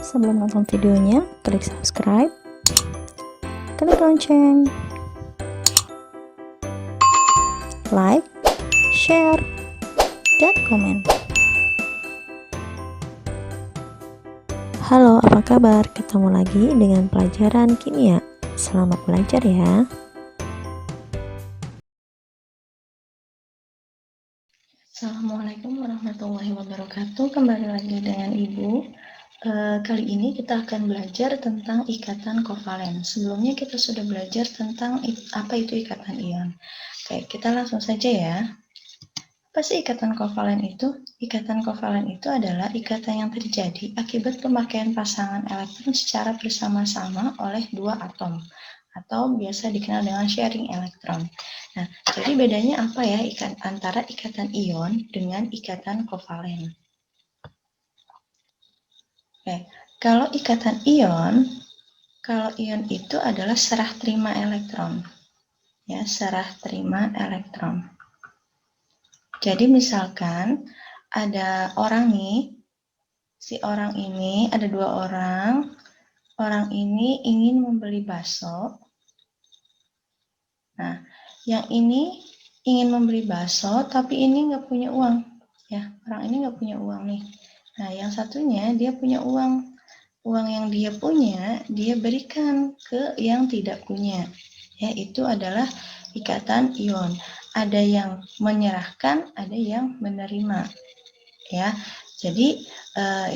sebelum nonton videonya, klik subscribe, klik lonceng, like, share, dan komen. Halo, apa kabar? Ketemu lagi dengan pelajaran kimia. Selamat belajar ya. Assalamualaikum warahmatullahi wabarakatuh. Kembali lagi dengan Ibu. Kali ini kita akan belajar tentang ikatan kovalen. Sebelumnya kita sudah belajar tentang apa itu ikatan ion. Oke, kita langsung saja ya. Apa sih ikatan kovalen itu? Ikatan kovalen itu adalah ikatan yang terjadi akibat pemakaian pasangan elektron secara bersama-sama oleh dua atom, atau biasa dikenal dengan sharing elektron. Nah, jadi bedanya apa ya antara ikatan ion dengan ikatan kovalen? Oke, kalau ikatan ion, itu adalah serah terima elektron. Ya, serah terima elektron. Jadi misalkan ada orang nih, si orang ini ada dua orang ini ingin membeli bakso. Nah, yang ini ingin membeli bakso, tapi ini nggak punya uang. Ya, orang ini nggak punya uang nih. Nah, yang satunya dia punya uang. Uang yang dia punya, dia berikan ke yang tidak punya. Ya, itu adalah ikatan ion. Ada yang menyerahkan, ada yang menerima. Ya, jadi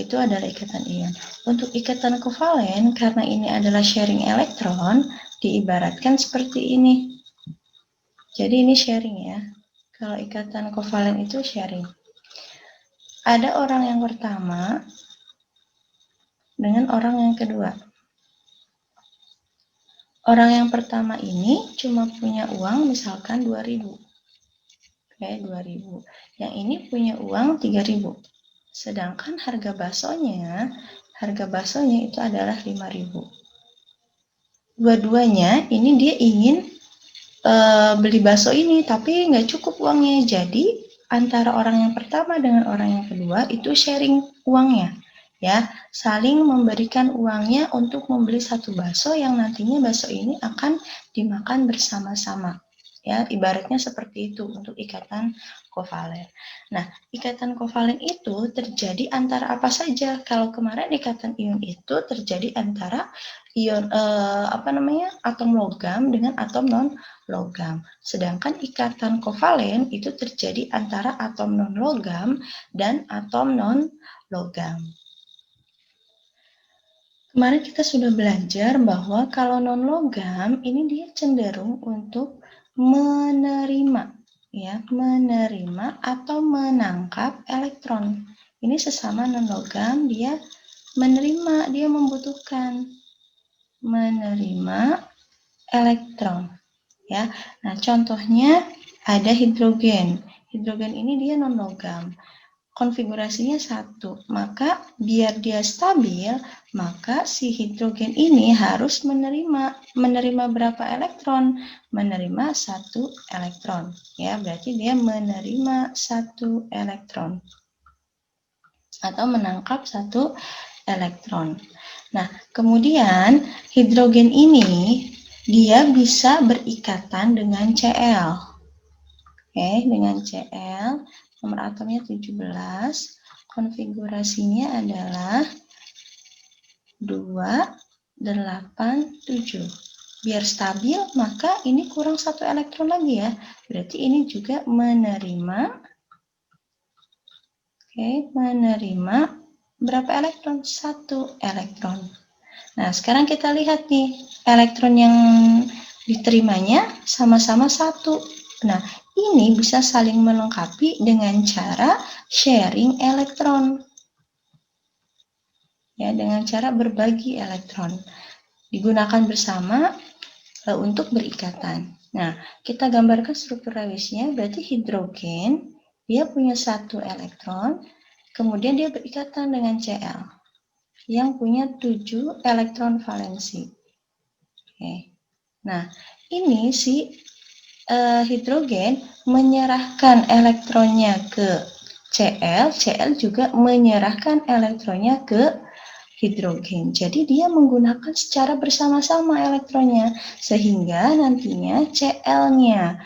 itu adalah ikatan ion. Untuk ikatan kovalen, karena ini adalah sharing elektron, diibaratkan seperti ini. Jadi ini sharing ya. Kalau ikatan kovalen itu sharing. Ada orang yang pertama dengan orang yang kedua. Orang yang pertama ini cuma punya uang misalkan 2.000. Oke, 2.000. Yang ini punya uang 3.000. Sedangkan harga baksonya itu adalah 5.000. Dua-duanya ini dia ingin beli bakso ini, tapi nggak cukup uangnya. Jadi antara orang yang pertama dengan orang yang kedua itu sharing uangnya, ya, saling memberikan uangnya untuk membeli satu bakso yang nantinya bakso ini akan dimakan bersama-sama. Ya, ibaratnya seperti itu untuk ikatan kovalen. Nah, ikatan kovalen itu terjadi antara apa saja? Kalau kemarin ikatan ion itu terjadi antara ion atom logam dengan atom non logam. Sedangkan ikatan kovalen itu terjadi antara atom non logam dan atom non logam. Kemarin kita sudah belajar bahwa kalau non logam ini dia cenderung untuk menerima, ya, menerima atau menangkap elektron. Ini sesama non logam, dia menerima, dia membutuhkan menerima elektron. Ya, nah contohnya ada hidrogen. Hidrogen ini dia non logam. Konfigurasinya 1. Maka biar dia stabil, maka si hidrogen ini harus menerima berapa elektron? Menerima 1 elektron. Ya, berarti dia menerima 1 elektron. Atau menangkap 1 elektron. Nah, kemudian hidrogen ini dia bisa berikatan dengan Cl. Oke, dengan Cl, nomor atomnya 17, konfigurasinya adalah 2, 8, 7. Biar stabil, maka ini kurang 1 elektron lagi ya. Berarti ini juga menerima, menerima berapa elektron? 1 elektron. Nah, sekarang kita lihat nih, elektron yang diterimanya sama-sama 1. Nah, ini bisa saling melengkapi dengan cara sharing elektron. Ya, dengan cara berbagi elektron. Digunakan bersama untuk berikatan. Nah, kita gambarkan struktur Lewisnya, berarti hidrogen, dia punya 1 elektron, kemudian dia berikatan dengan Cl yang punya 7 elektron valensi. Oke. Nah, ini si hidrogen menyerahkan elektronnya ke Cl, Cl juga menyerahkan elektronnya ke hidrogen. Jadi dia menggunakan secara bersama-sama elektronnya, sehingga nantinya Cl-nya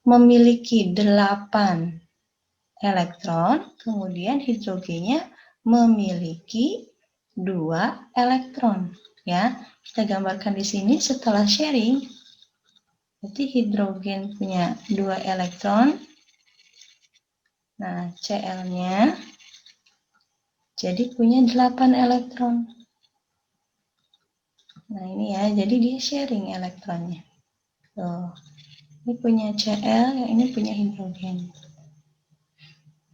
memiliki 8 elektron, kemudian hidrogennya memiliki 2 elektron. Ya, kita gambarkan di sini setelah sharing. Berarti hidrogen punya 2 elektron. Nah, Cl-nya jadi punya 8 elektron. Nah, ini ya, jadi dia sharing elektronnya. Tuh. Ini punya Cl, yang ini punya hidrogen.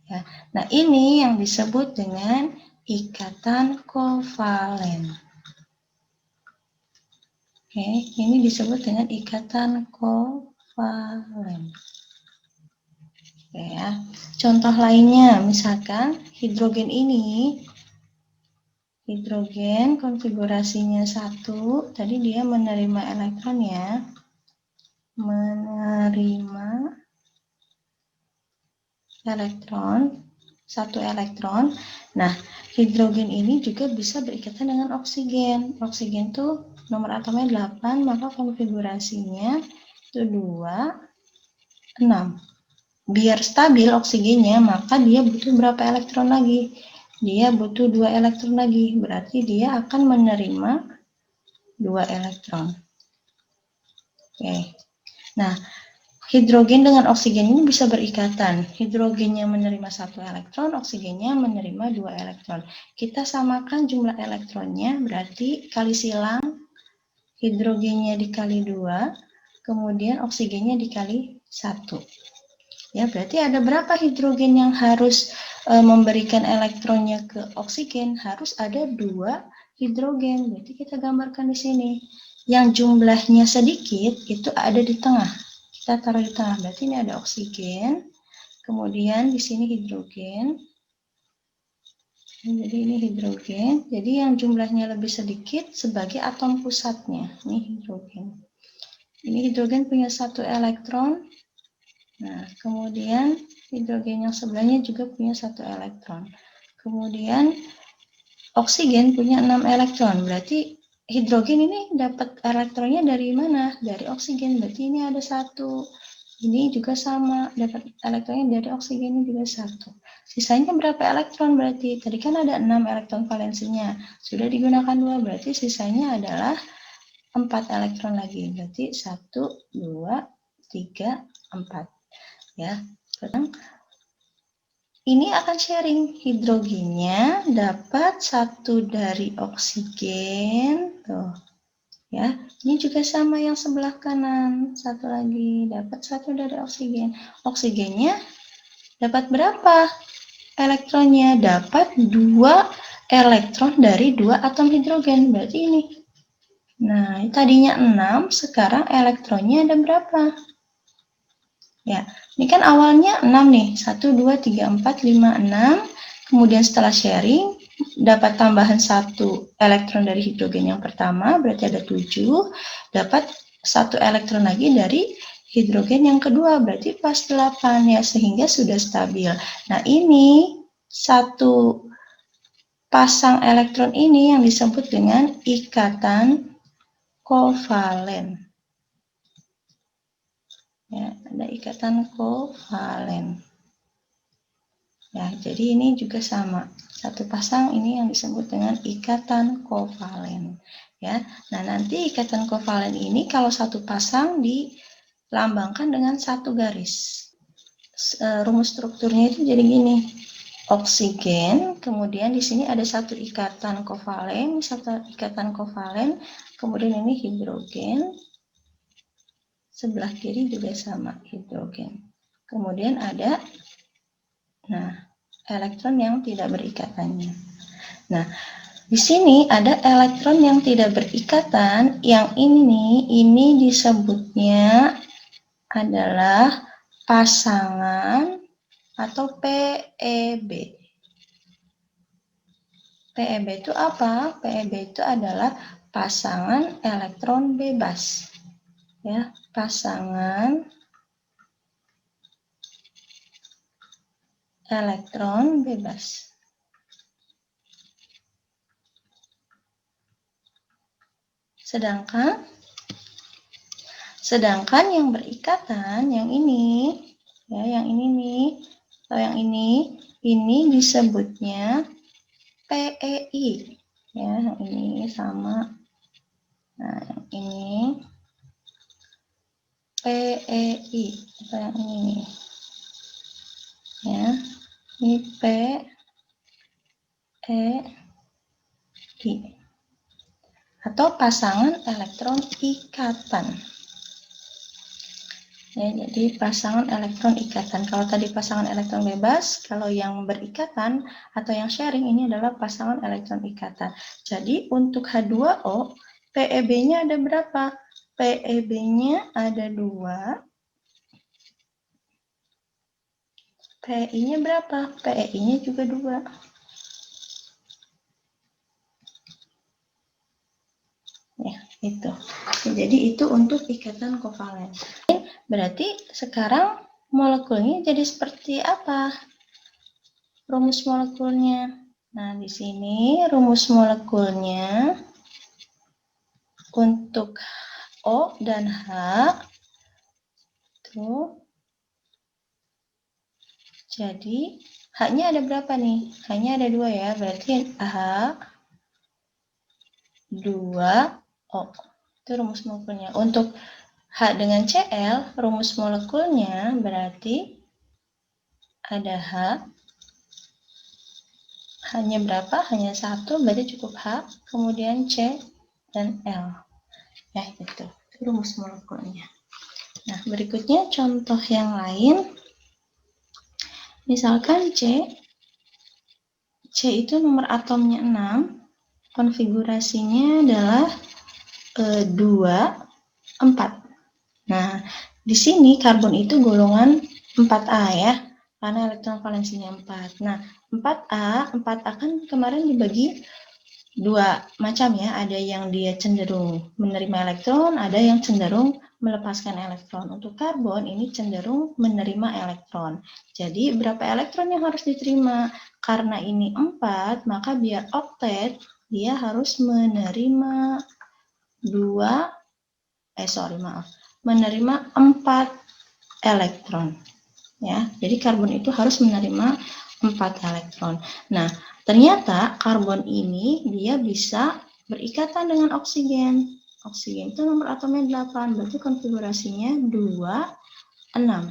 Ya. Nah, ini yang disebut dengan ikatan kovalen. Oke, ini disebut dengan ikatan kovalen. Oke ya. Contoh lainnya, misalkan hidrogen ini, hidrogen konfigurasinya 1, tadi dia menerima elektron ya. Menerima elektron, 1 elektron. Nah, hidrogen ini juga bisa berikatan dengan oksigen. Oksigen tuh nomor atomnya 8, maka konfigurasinya itu 2, 6. Biar stabil oksigennya, maka dia butuh berapa elektron lagi? Dia butuh 2 elektron lagi, berarti dia akan menerima 2 elektron. Oke. Nah, hidrogen dengan oksigen ini bisa berikatan. Hidrogennya menerima 1 elektron, oksigennya menerima 2 elektron. Kita samakan jumlah elektronnya, berarti kali silang hidrogennya dikali 2, kemudian oksigennya dikali 1. Ya, berarti ada berapa hidrogen yang harus memberikan elektronnya ke oksigen? Harus ada 2 hidrogen. Berarti kita gambarkan di sini. Yang jumlahnya sedikit itu ada di tengah. Kita taruh di tengah. Berarti ini ada oksigen. Kemudian di sini hidrogen. Jadi ini hidrogen. Jadi yang jumlahnya lebih sedikit sebagai atom pusatnya. Ini hidrogen. Ini hidrogen punya 1 elektron. Nah, kemudian hidrogen yang sebelahnya juga punya 1 elektron. Kemudian oksigen punya 6 elektron. Berarti hidrogen ini dapat elektronnya dari mana? Dari oksigen. Berarti ini ada 1. Ini juga sama, dapat elektronnya dari oksigen ini juga 1. Sisanya berapa elektron berarti? Tadi kan ada 6 elektron valensinya. Sudah digunakan 2, berarti sisanya adalah 4 elektron lagi. Berarti 1, 2, 3, 4. Ya, sekarang ini akan sharing. Hidrogennya dapat 1 dari oksigen. Tuh. Ya, ini juga sama yang sebelah kanan. 1 lagi dapat 1 dari oksigen. Oksigennya dapat berapa elektronnya? Dapat 2 elektron dari 2 atom hidrogen. Berarti ini. Nah, tadinya 6, sekarang elektronnya ada berapa? Ya, ini kan awalnya 6 nih. 1, 2, 3, 4, 5, 6. Kemudian setelah sharing, dapat tambahan 1 elektron dari hidrogen yang pertama, berarti ada 7. Dapat 1 elektron lagi dari hidrogen yang kedua, berarti pas 8 ya, sehingga sudah stabil. Nah, ini 1 pasang elektron ini yang disebut dengan ikatan kovalen. Ya, ada ikatan kovalen. Ya, jadi ini juga sama. 1 pasang ini yang disebut dengan ikatan kovalen. Ya, nah nanti ikatan kovalen ini kalau 1 pasang dilambangkan dengan 1 garis. Rumus strukturnya itu jadi gini. Oksigen, kemudian di sini ada 1 ikatan kovalen, 1 ikatan kovalen, kemudian ini hidrogen. Sebelah kiri juga sama, hidrogen. Kemudian ada elektron yang tidak berikatannya. Nah, di sini ada elektron yang tidak berikatan. Yang ini disebutnya adalah pasangan atau PEB. PEB itu apa? PEB itu adalah pasangan elektron bebas. Ya, pasangan elektron bebas. Sedangkan yang berikatan, yang ini, ya, yang ini nih, atau yang ini disebutnya PEI. Ya, yang ini sama. Nah, yang ini PEI, atau yang ini nih. Ya, ini PEI. Atau pasangan elektron ikatan. Ya, jadi pasangan elektron ikatan. Kalau tadi pasangan elektron bebas, kalau yang berikatan atau yang sharing ini adalah pasangan elektron ikatan. Jadi untuk H2O, PeB-nya ada berapa? PeB-nya ada 2. PeI-nya berapa? PeI-nya juga 2. Ya, itu. Jadi itu untuk ikatan kovalen. Berarti sekarang molekulnya jadi seperti apa? Rumus molekulnya. Nah, di sini rumus molekulnya untuk O dan H tuh. Jadi H-nya ada berapa nih? H-nya ada 2 ya. Berarti H 2O. Itu rumus molekulnya. Untuk H dengan Cl, rumus molekulnya berarti ada H. Hanya berapa? Hanya 1, berarti cukup H. Kemudian C dan L. Ya, itu rumus molekulnya. Nah, berikutnya contoh yang lain. Misalkan C itu nomor atomnya 6, konfigurasinya adalah 2, 4. Nah, di sini karbon itu golongan 4A ya, karena elektron valensinya 4. Nah, 4A kan kemarin dibagi 2 macam ya, ada yang dia cenderung menerima elektron, ada yang cenderung melepaskan elektron. Untuk karbon ini cenderung menerima elektron. Jadi berapa elektron yang harus diterima? Karena ini 4, maka biar oktet dia harus menerima menerima 4 elektron. Ya, jadi karbon itu harus menerima 4 elektron. Nah, ternyata karbon ini dia bisa berikatan dengan oksigen. Oksigen itu nomor atomnya 8, berarti konfigurasinya 2, 6.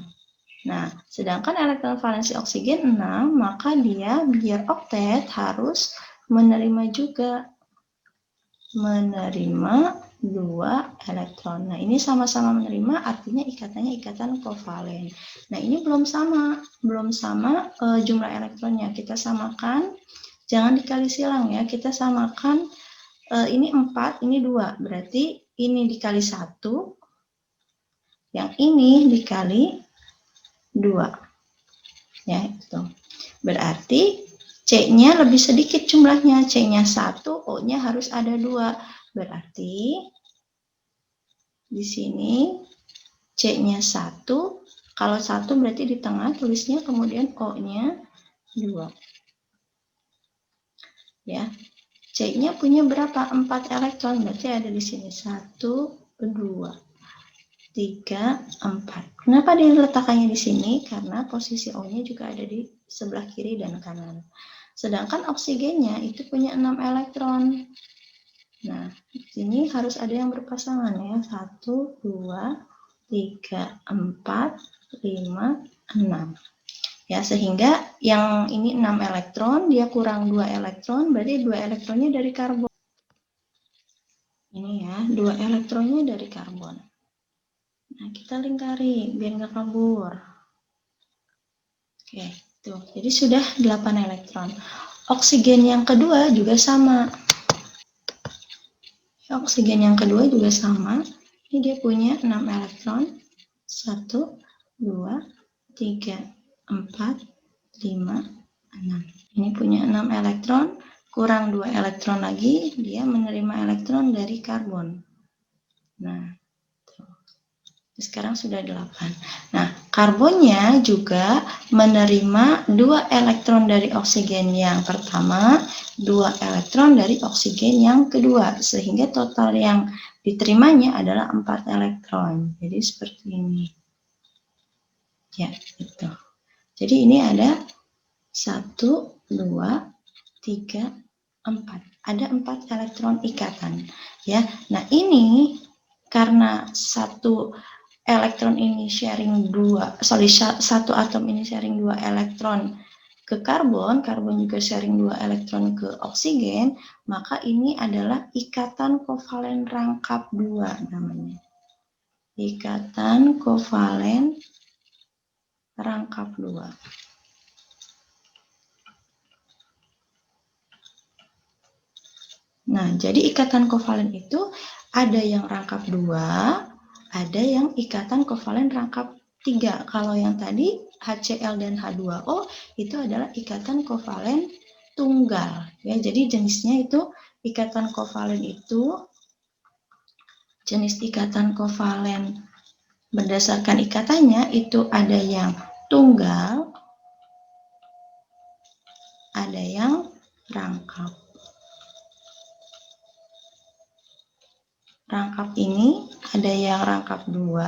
Nah, sedangkan elektron valensi oksigen 6, maka dia biar oktet harus menerima juga 2 elektron. Nah, ini sama-sama menerima, artinya ikatannya ikatan kovalen. Nah, ini belum sama jumlah elektronnya. Kita samakan, jangan dikali silang ya. Kita samakan, ini 4, ini 2. Berarti ini dikali 1, yang ini dikali 2. Ya, itu. Berarti C-nya lebih sedikit jumlahnya. C-nya 1, O-nya harus ada 2. Berarti di sini C-nya 1, kalau 1 berarti di tengah tulisnya, kemudian O-nya 2. Ya. C-nya punya berapa? 4 elektron, berarti ada di sini 1, 2, 3, 4. Kenapa diletakkannya di sini? Karena posisi O-nya juga ada di sebelah kiri dan kanan. Sedangkan oksigennya itu punya 6 elektron. Nah, di sini harus ada yang berpasangan ya. 1, 2, 3, 4, 5, 6. Ya, sehingga yang ini 6 elektron, dia kurang 2 elektron, berarti 2 elektronnya dari karbon. Ini ya, 2 elektronnya dari karbon. Nah, kita lingkari biar nggak kabur. Oke, tuh. Jadi sudah 8 elektron. Oksigen yang kedua juga sama. Oksigen yang kedua juga sama. Ini dia punya 6 elektron. 1, 2, 3, 4, 5, 6. Ini punya 6 elektron, kurang 2 elektron lagi, dia menerima elektron dari karbon. Nah, tuh. Sekarang sudah 8. Nah, karbonnya juga menerima 2 elektron dari oksigen yang pertama, 2 elektron dari oksigen yang kedua, sehingga total yang diterimanya adalah 4 elektron. Jadi seperti ini. Ya, itu. Jadi ini ada 1, 2, 3, 4. Ada 4 elektron ikatan. Ya, nah ini karena satu elektron ini sharing satu atom ini sharing 2 elektron ke karbon juga sharing 2 elektron ke oksigen, maka ini adalah ikatan kovalen rangkap 2 namanya. Ikatan kovalen rangkap 2. Nah, jadi ikatan kovalen itu ada yang rangkap 2, ada yang ikatan kovalen rangkap 3. Kalau yang tadi HCl dan H2O itu adalah ikatan kovalen tunggal. Ya, jadi jenisnya itu ikatan kovalen itu jenis ikatan kovalen berdasarkan ikatannya itu ada yang tunggal, ada yang rangkap. Rangkap ini ada yang rangkap 2,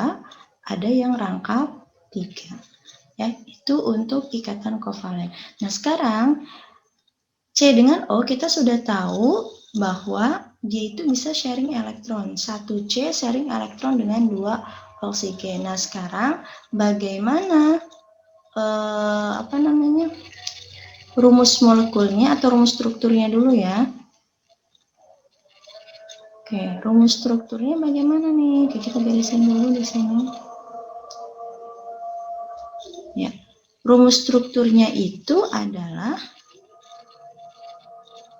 ada yang rangkap 3. Ya, itu untuk ikatan kovalen. Nah, sekarang C dengan O kita sudah tahu bahwa dia itu bisa sharing elektron. 1C sharing elektron dengan 2 oksigen. Nah, sekarang bagaimana rumus molekulnya atau rumus strukturnya dulu ya. Oke, rumus strukturnya bagaimana nih? Kita beresin dulu di sini. Ya, rumus strukturnya itu adalah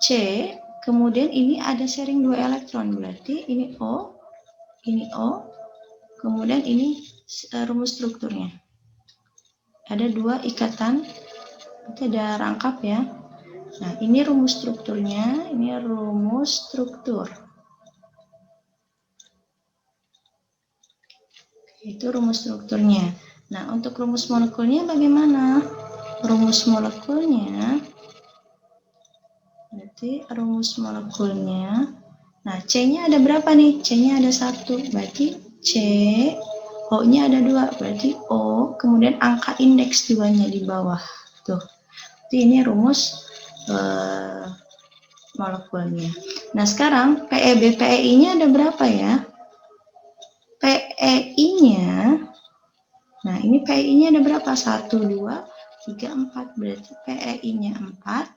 C, kemudian ini ada sharing 2 elektron, berarti ini O, kemudian ini rumus strukturnya. Ada 2 ikatan, itu ada rangkap ya. Nah, ini rumus strukturnya, ini rumus struktur. Itu rumus strukturnya. Nah, untuk rumus molekulnya bagaimana? Rumus molekulnya, berarti rumus molekulnya, nah C-nya ada berapa nih? C-nya ada 1, berarti C, O-nya ada 2, berarti O, kemudian angka indeks 2-nya di bawah. Tuh, jadi ini rumus molekulnya. Nah, sekarang PEB, PEI-nya ada berapa ya? PEI-nya, nah ini PEI-nya ada berapa? 1, 2, 3, 4, berarti PEI-nya 4.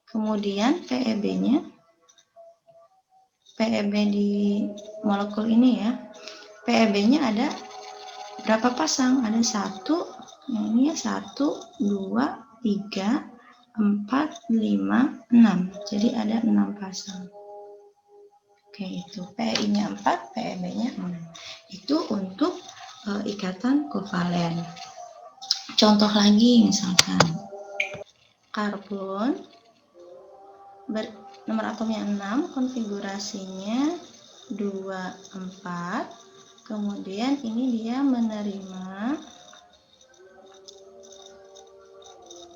Kemudian PEB-nya, PEB di molekul ini ya, PEB-nya ada berapa pasang? Ada 1, ini ya 1, 2, 3, 4, 5, 6. Jadi ada 6 pasang. Oke, itu PEI-nya 4, PEB-nya 6. Itu untuk ikatan kovalen. Contoh lagi misalkan karbon nomor atomnya 6, konfigurasinya 2, 4. Kemudian ini dia menerima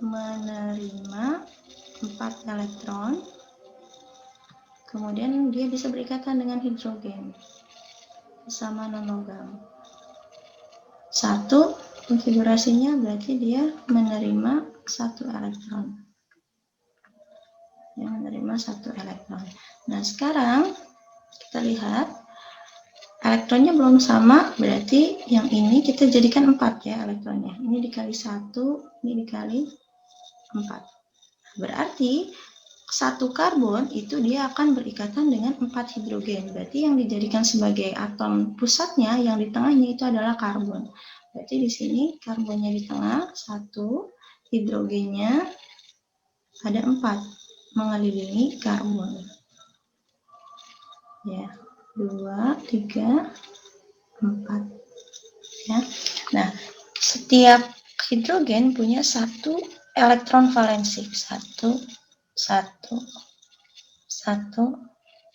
4 elektron. Kemudian dia bisa berikatan dengan hidrogen sama non-logam. 1 konfigurasinya berarti dia menerima 1 elektron. Yang menerima 1 elektron. Nah, sekarang kita lihat elektronnya belum sama, berarti yang ini kita jadikan 4 ya elektronnya. Ini dikali 1, ini dikali 4. Berarti 1 karbon itu dia akan berikatan dengan 4 hidrogen. Berarti yang dijadikan sebagai atom pusatnya yang di tengahnya itu adalah karbon. Berarti di sini karbonnya di tengah, 1, hidrogennya ada 4 mengelilingi karbon. Ya, 2, 3, 4. Ya. Nah, setiap hidrogen punya 1 elektron valensi. 1, 1, 1,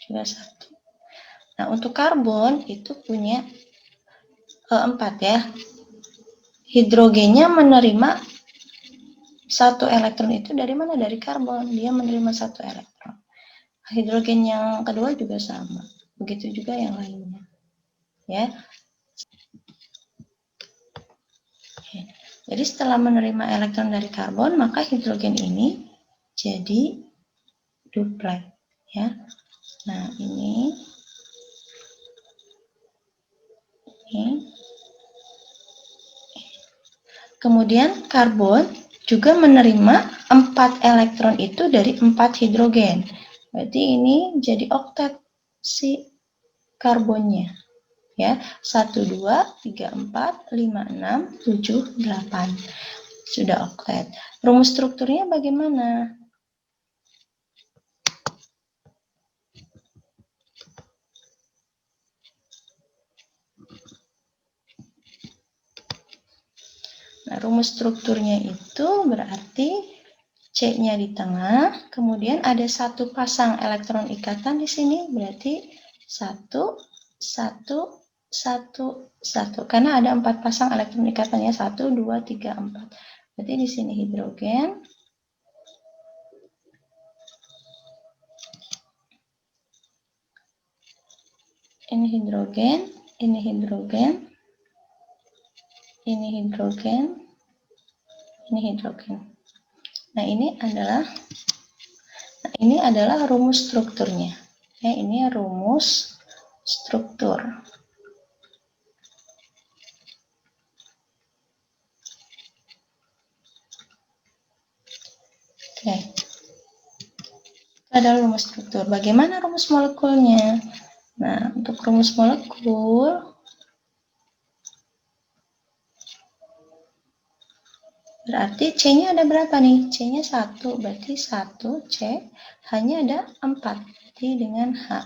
juga 1. Nah, untuk karbon itu punya 4 ya. Hidrogennya menerima 1 elektron itu dari mana? Dari karbon. Dia menerima 1 elektron. Hidrogen yang kedua juga sama. Begitu juga yang lainnya. Ya. Jadi setelah menerima elektron dari karbon, maka hidrogen ini jadi duplet. Ya. Nah, ini. Kemudian karbon juga menerima 4 elektron itu dari 4 hidrogen. Berarti ini jadi oktet si karbonnya. Ya, 1, 2, 3, 4, 5, 6, 7, 8. Sudah oktet. Rumus strukturnya bagaimana? Nah, rumus strukturnya itu berarti C-nya di tengah, kemudian ada 1 pasang elektron ikatan di sini, berarti 1, 1, 1, 1. Karena ada 4 pasang elektron ikatannya, 1, 2, 3, 4. Berarti di sini hidrogen. Ini hidrogen, ini hidrogen, ini hidrogen, ini hidrogen. Nah, ini adalah rumus strukturnya. Ya, ini rumus struktur. Oke. Itu adalah rumus struktur. Bagaimana rumus molekulnya? Nah, untuk rumus molekul, berarti C-nya ada berapa nih? C-nya 1, berarti 1 C hanya ada 4, jadi dengan H.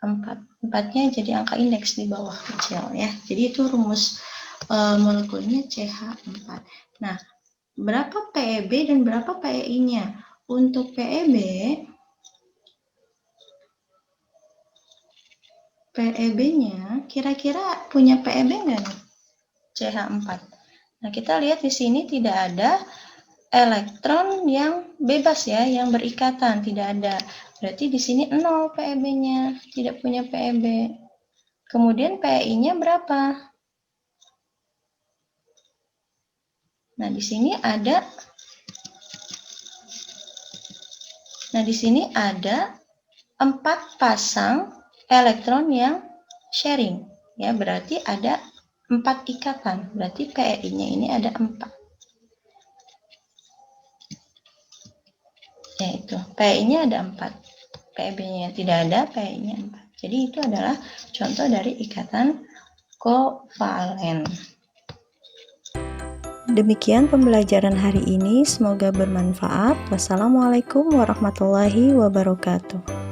4. 4-nya jadi angka indeks di bawah kecil ya. Jadi itu rumus molekulnya CH4. Nah, berapa PEB dan berapa PEI-nya? Untuk PEB-nya kira-kira punya PEB nggak nih? CH4. Nah, kita lihat di sini tidak ada elektron yang bebas ya, yang berikatan, tidak ada. Berarti di sini 0 PEB-nya, tidak punya PEB. Kemudian PEI-nya berapa? Nah, di sini ada 4 pasang elektron yang sharing. Ya, berarti ada 4 ikatan. Berarti PEI-nya ini ada 4. Yaitu PEI-nya ada 4. PEB-nya tidak ada, PEI-nya 4. Jadi itu adalah contoh dari ikatan kovalen. Demikian pembelajaran hari ini, semoga bermanfaat. Wassalamualaikum warahmatullahi wabarakatuh.